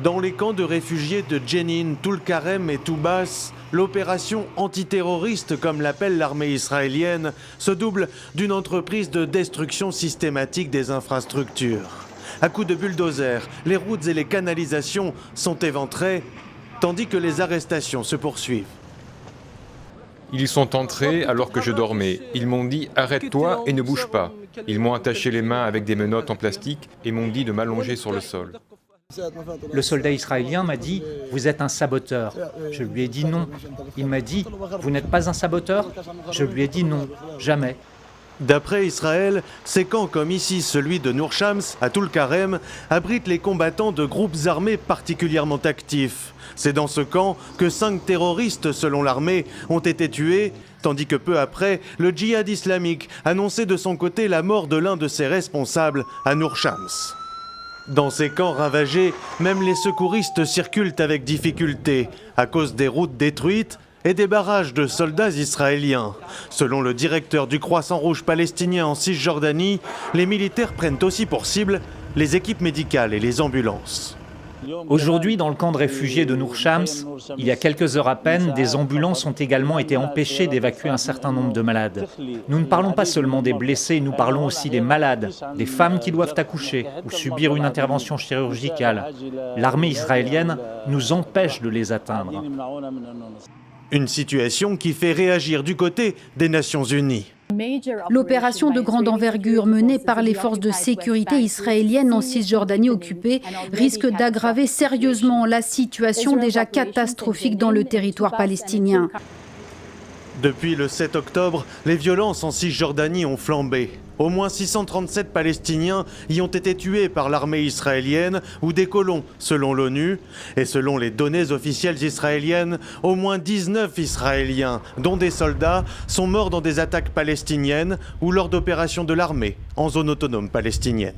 Dans les camps de réfugiés de Jenin, Tulkarem et Toubas, l'opération antiterroriste, comme l'appelle l'armée israélienne, se double d'une entreprise de destruction systématique des infrastructures. À coups de bulldozer, les routes et les canalisations sont éventrées, tandis que les arrestations se poursuivent. Ils sont entrés alors que je dormais. Ils m'ont dit « Arrête-toi et ne bouge pas ». Ils m'ont attaché les mains avec des menottes en plastique et m'ont dit de m'allonger sur le sol. Le soldat israélien m'a dit « Vous êtes un saboteur ». Je lui ai dit non. Il m'a dit « Vous n'êtes pas un saboteur ». Je lui ai dit non, jamais. D'après Israël, ces camps comme ici celui de Nour Shams, à Tulkarem, abritent les combattants de groupes armés particulièrement actifs. C'est dans ce camp que 5 terroristes, selon l'armée, ont été tués, tandis que peu après, le djihad islamique annonçait de son côté la mort de l'un de ses responsables à Nour Shams. Dans ces camps ravagés, même les secouristes circulent avec difficulté, à cause des routes détruites et des barrages de soldats israéliens. Selon le directeur du Croissant-Rouge palestinien en Cisjordanie, les militaires prennent aussi pour cible les équipes médicales et les ambulances. Aujourd'hui, dans le camp de réfugiés de Nour Shams, il y a quelques heures à peine, des ambulances ont également été empêchées d'évacuer un certain nombre de malades. Nous ne parlons pas seulement des blessés, nous parlons aussi des malades, des femmes qui doivent accoucher ou subir une intervention chirurgicale. L'armée israélienne nous empêche de les atteindre. Une situation qui fait réagir du côté des Nations Unies. L'opération de grande envergure menée par les forces de sécurité israéliennes en Cisjordanie occupée risque d'aggraver sérieusement la situation déjà catastrophique dans le territoire palestinien. Depuis le 7 octobre, les violences en Cisjordanie ont flambé. Au moins 637 Palestiniens y ont été tués par l'armée israélienne ou des colons, selon l'ONU. Et selon les données officielles israéliennes, au moins 19 Israéliens, dont des soldats, sont morts dans des attaques palestiniennes ou lors d'opérations de l'armée en zone autonome palestinienne.